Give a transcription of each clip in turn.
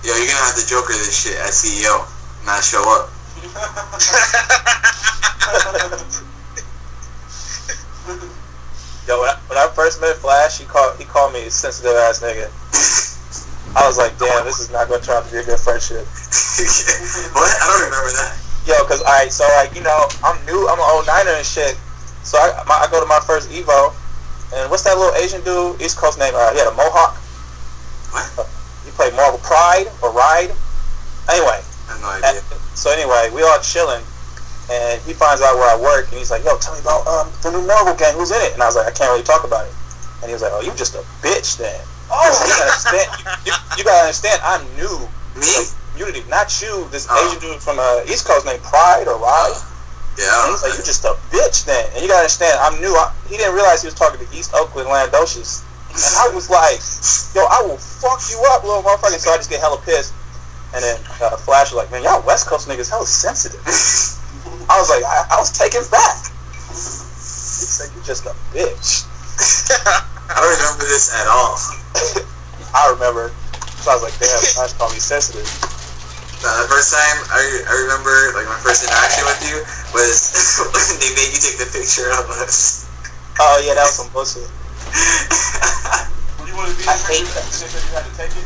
Yo, you're gonna have to Joker this shit as CEO, not show up. Yo, when I first met Flash, he called me a sensitive ass nigga. I was like, damn, this is not gonna turn out to be a good friendship. What? I don't remember that. Yo, cause so like, you know, I'm new, I'm an 09er and shit. So I go to my first Evo, and what's that little Asian dude? East Coast name? He had a mohawk. What? He played Marvel Pride or Ride. Anyway. I have no idea. So anyway, we all chilling, and he finds out where I work, and he's like, yo, tell me about the new Marvel gang, who's in it? And I was like, I can't really talk about it. And he was like, oh, you just a bitch then. Oh, you gotta understand, I'm new. Me? Like, Unity, not you, this Asian dude from East Coast named Pride or Ride. Yeah. And he's like, you just a bitch then. And you gotta understand, I'm new. He didn't realize he was talking to East Oakland Landocious. And I was like, yo, I will fuck you up, little motherfucker. So I just get hella pissed. And then Flash was like, man, y'all West Coast niggas hella sensitive. I was like, I was taken back. He said, you just a bitch. I don't remember this at all. I remember. So I was like, damn, Flash called me sensitive. The first time I remember, like, my first interaction with you was when they made you take the picture of us. Oh yeah, that was some bullshit. I hate that. You had to take it?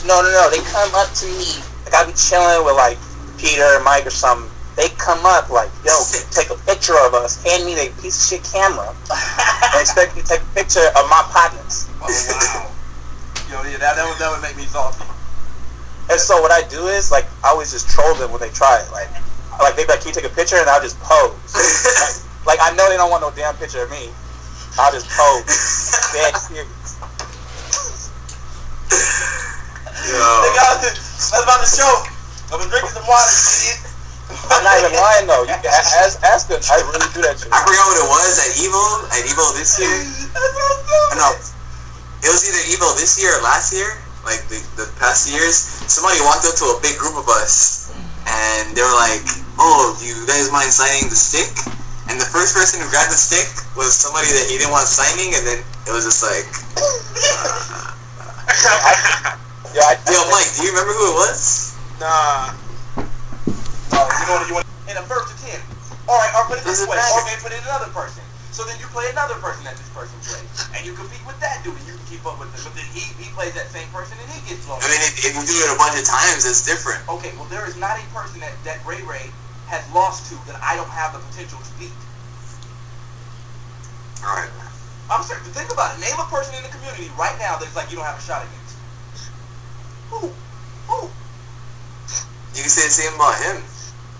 No. They come up to me. Like, I be chilling with, like, Peter or Mike or something. They come up like, yo, take a picture of us. Hand me their piece of shit camera. And expect me to take a picture of my partners. Oh, wow. Yo, yeah, that would make me salty. And so what I do is, like, I always just troll them when they try it. Like they be like, can you take a picture? And I'll just pose. like, I know they don't want no damn picture of me. I'll just pose. Dead serious. Yo. That's about the show. I've been drinking some water, you idiot. I'm not even lying though. You ask them. I really do that shit. I forgot what it was at Evo this year. No, it was either Evo this year or last year, like the past years. Somebody walked up to a big group of us, and they were like, "Oh, do you guys mind signing the stick?" And the first person who grabbed the stick was somebody that he didn't want signing, and then it was just like, Yo, Mike, do you remember who it was? Nah. You want in a first to 10. Alright, or put it this way. Or maybe put it another person. So then you play another person that this person plays. And you compete with that dude and you can keep up with him. But then he plays that same person and he gets low. I mean, if you do it a bunch of times, it's different. Okay, well there is not a person that Ray has lost to that I don't have the potential to beat. Alright. I'm serious. Think about it. Name a person in the community right now that's like you don't have a shot against. Who? You can say the same about him.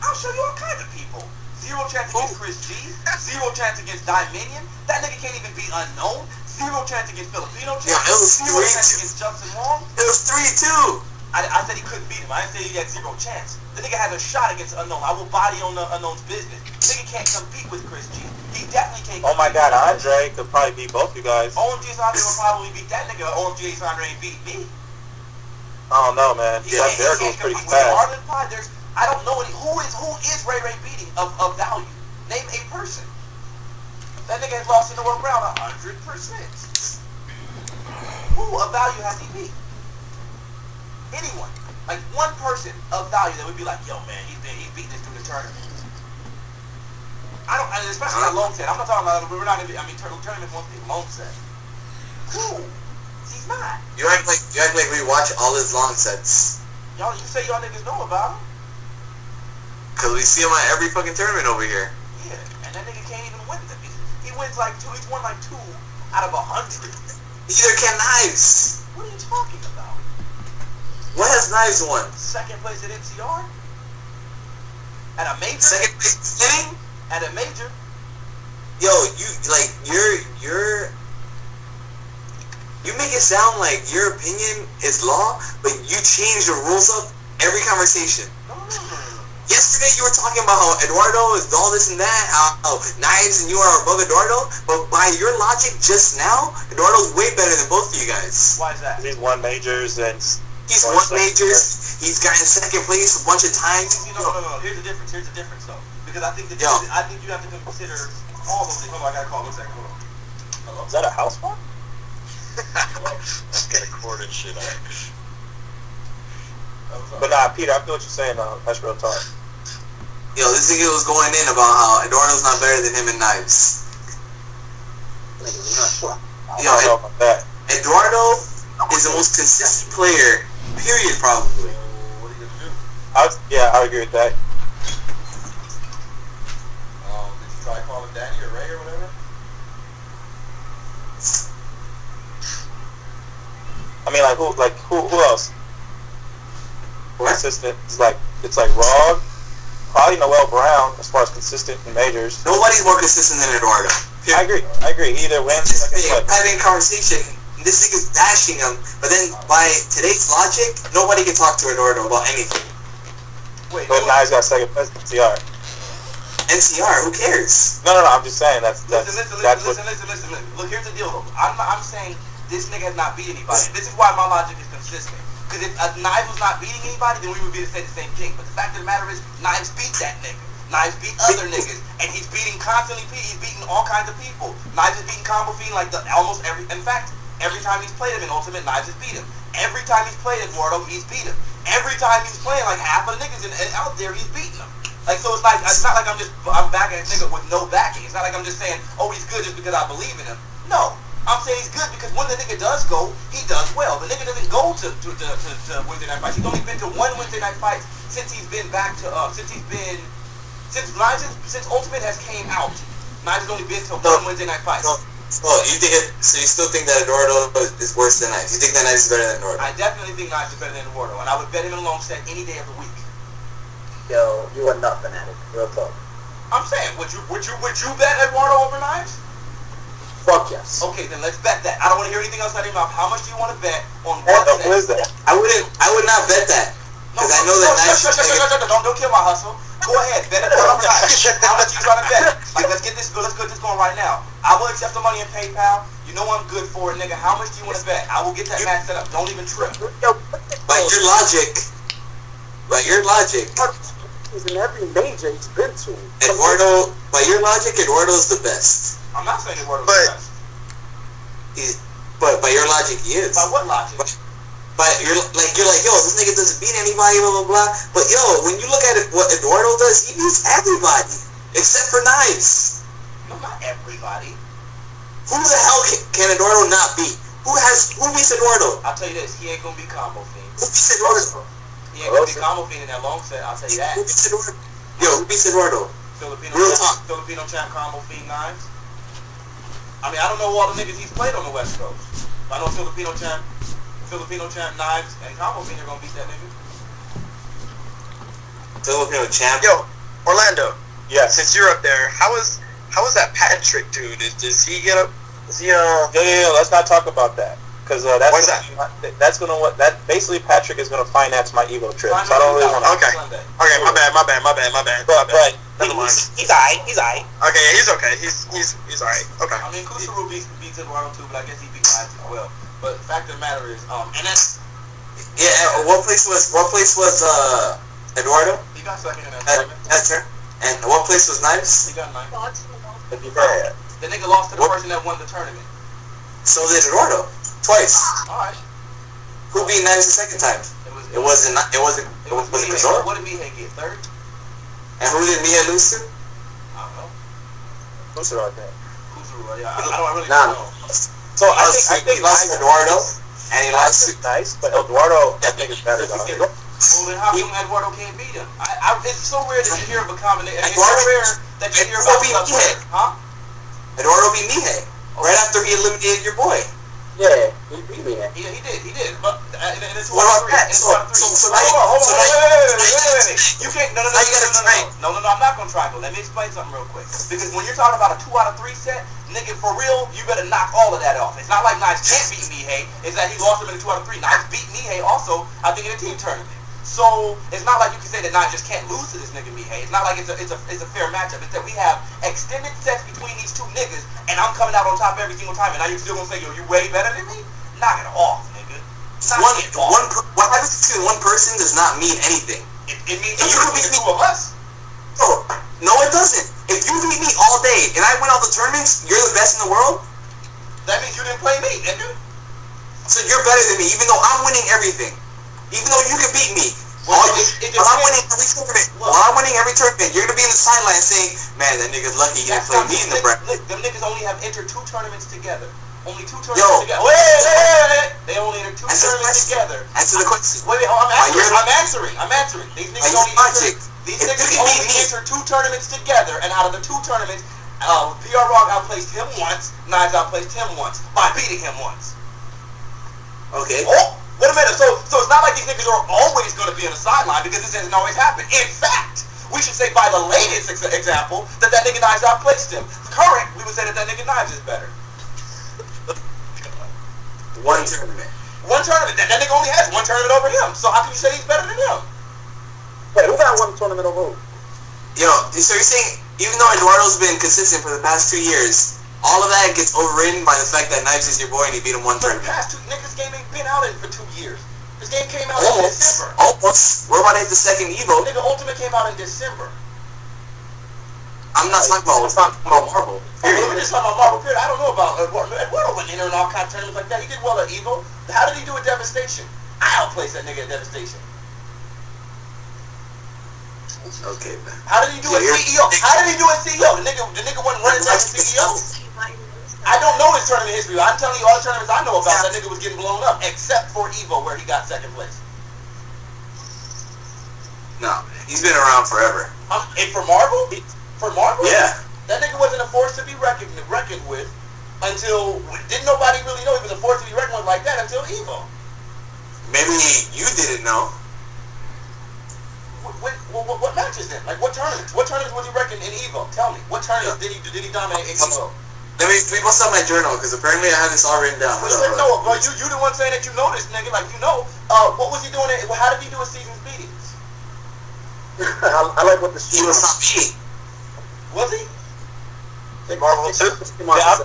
I'll show you all kinds of people. 0 chance against Chris G. 0 chance against Dominion. That nigga can't even be unknown. 0 chance against Filipino Champ. Yeah, it was 0 chance against Justin Wong. It was 3-2. I said he couldn't beat him. I didn't say he had 0 chance. The nigga has a shot against unknown. I will body on the unknown's business. The nigga can't compete with Chris G. He definitely can't. Oh my God, Andre could probably beat both you guys. OMG Andre will probably beat that nigga. OMG Andre ain't beat me. I don't know, man. Yeah, Derek was pretty fast. I don't know who is Ray beating of value. Name a person. That nigga has lost in the world round 100%. Who of value has he beat? Anyone. Like one person of value that would be like, yo man, he beat this dude in the tournament. Especially not long set. I'm not talking about tournament won't be long set. Who? He's not. You act like we watch all his long sets. Y'all, you say y'all niggas know about him? Cause we see him at every fucking tournament over here. Yeah, and that nigga can't even win them. He wins like 2. He's won like 2 out of 100. Neither can Knives. What are you talking about? What has Knives won? Second place at NCR. At a major. Second place sitting. At a major. Yo, you make it sound like your opinion is law, but you change the rules up every conversation. No. Yesterday you were talking about how Eduardo is all this and that, how Knives and you are above Eduardo, but by your logic just now, Eduardo's way better than both of you guys. Why is that? He's won majors and... He's won majors, he's gotten second place a bunch of times. No. Here's the difference though. Because I think you have to consider all those things. Hold on, I got a call. One second, hold on. Hello? Is that a house phone? Let's get a cord and shit out. But nah, Peter, I feel what you're saying though. That's real talk. Yo, this nigga was going in about how Eduardo's not better than him in knives. I don't know about that. Eduardo is the most consistent player, period, probably. What are you gonna do? I would agree with that. Did you try calling Danny or Ray or whatever? I mean, who else? What? Consistent. It's like Rog. Probably Noel Brown as far as consistent in majors. Nobody's more consistent than Eduardo. I agree. He either wins or second place. Having a conversation, this nigga's dashing him, but then by today's logic, nobody can talk to Eduardo about anything. Wait, But now he's got second place. NCR. NCR, who cares? No. I'm just saying that's listen. Look, here's the deal though. I'm saying this nigga has not beat anybody. This is why my logic is consistent. Because if Knives was not beating anybody, then we would be to say the same thing. But the fact of the matter is, Knives beat that nigga. Knives beat other niggas, and he's beating constantly. He's beating all kinds of people. Knives is beating Combo Fiend like almost every. In fact, every time he's played him in Ultimate, Knives has beat him. Every time he's played Eduardo, he's beat him. Every time he's playing, like half of the niggas out there, he's beating them. Like so, it's not like I'm backing a nigga with no backing. It's not like I'm just saying, oh, he's good just because I believe in him. No. I'm saying he's good because when the nigga does go, he does well. The nigga doesn't go to Wednesday night fights. He's only been to one Wednesday night fight since he's been back to since Ultimate has came out. Knives has only been to one Wednesday night fight. So you still think that Eduardo is worse than Knives? You think that Knives is better than Eduardo? I definitely think Knives is better than Eduardo, and I would bet him in a long set any day of the week. Yo, you are not fanatic. Real talk. I'm saying, would you bet Eduardo over Knives? Fuck yes. Okay, then let's bet that. I don't want to hear anything else out of your mouth. How much do you want to bet on What what? the hell is that? I would not bet that. Because I know that Knives Don't kill my hustle. Go ahead, bet it on Knives. How much you trying to bet? Like, let's get this going right now. I will accept the money in PayPal. You know I'm good for it, nigga. How much do you want to bet? I will get that match set up. Don't even trip. by your logic, He's in every major he's been to. Eduardo, by your logic, Eduardo's the best. I'm not saying Eduardo's But- the best. But by your logic, he is. By what logic? But you're like, yo, this nigga doesn't beat anybody, blah blah blah. But yo, when you look at it, what Eduardo does, he beats everybody except for Knives. No, not everybody. Who the hell can Eduardo not beat? Who beats Eduardo? I'll tell you this, he ain't gonna be Combo Fiend. Who beats Eduardo? He ain't gonna be Combo Fiend in that long set, I'll tell you that. Who beats Eduardo? Yo, who beats Eduardo? Filipino champ Combo Fiend Knives. I mean, I don't know all the niggas he's played on the West Coast. But I know Filipino champ Knives and Combo Fiend are gonna beat that nigga. Filipino champ. Yo, Orlando. Yeah. Since you're up there, how is that Patrick dude? Does he get up? Is he Yeah. Let's not talk about that because Why's that basically Patrick is gonna finance my Evo trip. So I don't really want to. Okay. Okay, my bad. But Never mind. he's alright. Okay, he's okay. He's alright. Okay. I mean, Kusaru beats Eduardo too, but I guess he beat Knives as well. But the fact of the matter is, and that's What place was Eduardo? he got second in that tournament. That's her. And what place was Knives? He got ninth. Yeah. The nigga lost to the person that won the tournament. So did Eduardo twice. All right. Who beat Knives the second time? It wasn't Mihei. Kazor. What did Mihei get? Third? And who did Mihei lose to? I don't know. Who's it right there? Kusaru. Yeah, I really Nah. don't know. So I think he lost to Eduardo, and he lost to. is nice, but Eduardo I think is better though. Well, then how come Eduardo can't beat him? It's so rare that you hear of a combination. It's so Eduardo- rare that you hear Eduardo about beat stuff. Mihei. Huh? Eduardo beat Mihei right after he eliminated your boy. Yeah, he beat me. Yeah, he did. But and it's What about three. that? It's So one of three. now Hold on. so now- Wait. You can't. No. Now you gotta explain. No. I'm not gonna try. Let me explain something real quick. Because when you're talking about a 2 out of 3 set, nigga, for real, you better knock all of that off. It's not like Knives can't beat Mihei. It's that he lost him in a 2 out of 3. Knives beat Mihei also, I think, in a team tournament. So it's not like you can say that Knives just can't lose to this nigga Mihei. It's not like it's a fair matchup. It's that we have extended sets between these two niggas, and I'm coming out on top every single time. And now you're still gonna say, yo, you way better than me? Knock it off, nigga. Knock it off. What happens between one person does not mean anything. It means And you you could could beat beat the 2 of us. Bro, no, it doesn't. If you beat me all day and I win all the tournaments, you're the best in the world. That means you didn't play me, nigga. So you're better than me, even though I'm winning everything. Even though you can beat me, While I'm depends. winning every tournament, you're gonna be in the sideline saying, "Man, that nigga's lucky he didn't play me in the bracket." Them niggas only have entered 2 tournaments together. Only 2 tournaments together. Wait. They only entered 2 tournaments together. Answer the question. Wait. I'm answering. These niggas only entered 2 tournaments together, and out of the 2 tournaments, PR Rock outplaced him once. Knives outplaced him once by beating him once. Okay. Oh, wait a minute. So it's not like these niggas are always going to be on the sideline because this hasn't always happened. In fact, we should say by the latest example that nigga Knives outplaced him. Current, we would say that nigga Knives is better. One tournament. That nigga only has 1 tournament over him. So how can you say he's better than him? Wait, who got 1 tournament over who? Yo, so you're saying even though Eduardo's been consistent for the past 2 years, all of that gets overridden by the fact that Knives is your boy and he beat him 1 For the tournament? past 2 niggas, game ain't been out in for 2 years. This game came out in December. Almost. We're about to hit the second Evo. Nigga, Ultimate came out in December. I'm not talking about Marvel. We're just talking about Marvel period. I don't know about Eduardo went in and all kind of tournaments like that. He did well at Evo. How did he do at Devastation? I outplaced that nigga at Devastation. Okay, man. How did he do at CEO? How did he do at CEO? The nigga wasn't running down CEO. I don't know his tournament history. I'm telling you all the tournaments I know about. That nigga was getting blown up, except for Evo where he got 2nd place. No, he's been around forever. And for Marvel? Yeah. That nigga wasn't a force to be reckoned with until didn't nobody really know he was a force to be reckoned with like that until Evo. Maybe you didn't know. What matches then? Like what tournaments? What tournaments was he reckoned in Evo? Tell me. What tournaments did he dominate in Evo? Let me post up my journal because apparently I have this all written down. No, bro, you the one saying that you know this nigga. Like you know, what was he doing? How did he do his season's beatings? I like what the He was top 8. Was he? Marvel 2? Yeah, I'm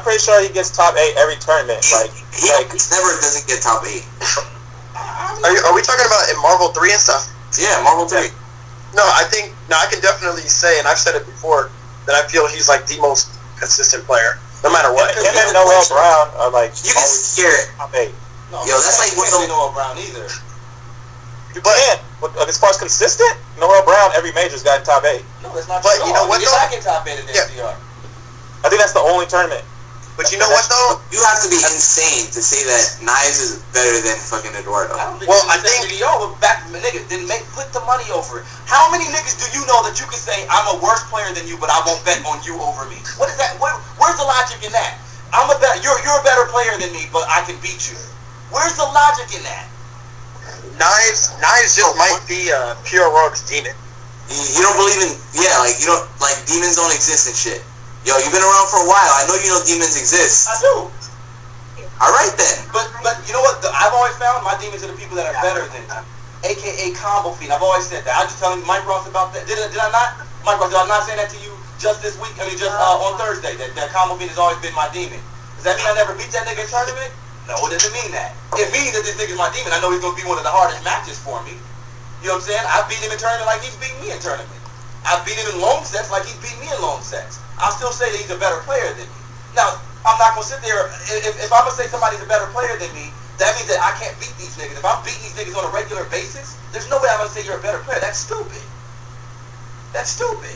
pretty sure he gets top 8 every tournament. He never doesn't get top 8. Are we talking about in Marvel 3 and stuff? Yeah, Marvel 3. No, I can definitely say, and I've said it before, that I feel he's like the most consistent player, no matter what. Him and Noel Brown are like You can hear it. top 8. No, Yo, that's like you one of can't say Noel Brown either. You can. But as far as consistent, Noel Brown every major's gotten top 8. No, that's not But true. you know what, He's though? not getting top 8 in the Yeah. NCR. I think that's the only tournament. But you know what though? You have to be insane to say that Knives is better than fucking Eduardo. I don't think Well, I I think- video, but back nigga, then put the money over it. How many niggas do you know that you can say I'm a worse player than you, but I won't bet on you over me? What is that? Where's the logic in that? You're a better player than me, but I can beat you. Where's the logic in that? Knives just might be pure rogue's demon. You don't believe in, you don't, like, demons don't exist and shit. Yo, you've been around for a while. I know you know demons exist. I do. Alright then. But you know what? I've always found my demons are the people that are better than me. AKA combo feed. I've always said that. I was just telling Mike Ross about that. Did I not? Mike Ross, did I not say that to you just this week? On Thursday. That combo feed has always been my demon. Does that mean I never beat that nigga in tournament? No, it doesn't mean that. It means that this nigga's my demon. I know he's going to be one of the hardest matches for me. You know what I'm saying? I beat him in tournament like he's beat me in tournament. I beat him in long sets like he's beat me in long sets. I'll still say that he's a better player than me. Now, I'm not going to sit there, if I'm going to say somebody's a better player than me, that means that I can't beat these niggas. If I'm beating these niggas on a regular basis, there's no way I'm going to say you're a better player. That's stupid. That's stupid.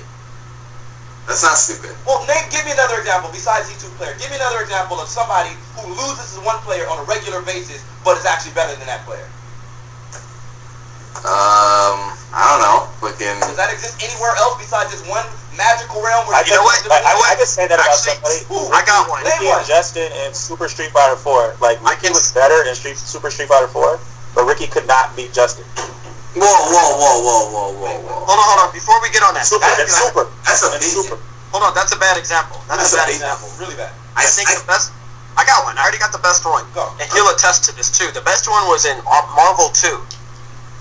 That's not stupid. Well, give me another example besides these 2 players. Give me another example of somebody who loses to one player on a regular basis, but is actually better than that player. I don't know. Fucking. Does that exist anywhere else besides this one magical realm where I just say that about somebody. I got one. Ricky and Justin in Super Street Fighter 4. Like, Ricky was better in Super Street Fighter 4, but Ricky could not beat Justin. Whoa. Hold on. Before we get on that, Super. That's a big. Hold on, that's a bad example. That's a bad example. Really bad. I think the best. I got one. I already got the best one. Go. And he'll attest to this too. The best one was in Marvel 2.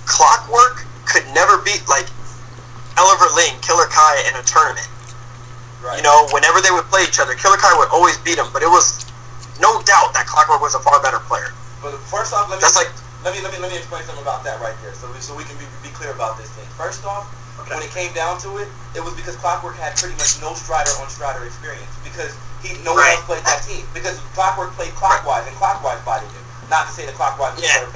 Clockwork could never beat Oliver Ling, Killer Kai in a tournament. Right. You know, whenever they would play each other, Killer Kai would always beat him. But it was no doubt that Clockwork was a far better player. But first off, let me explain something about that right there, so we can be clear about this thing. First off, when it came down to it, it was because Clockwork had pretty much no Strider on Strider experience because no one else played that team. Because Clockwork played clockwise and clockwise bodied him. Not to say that Clockwise was better played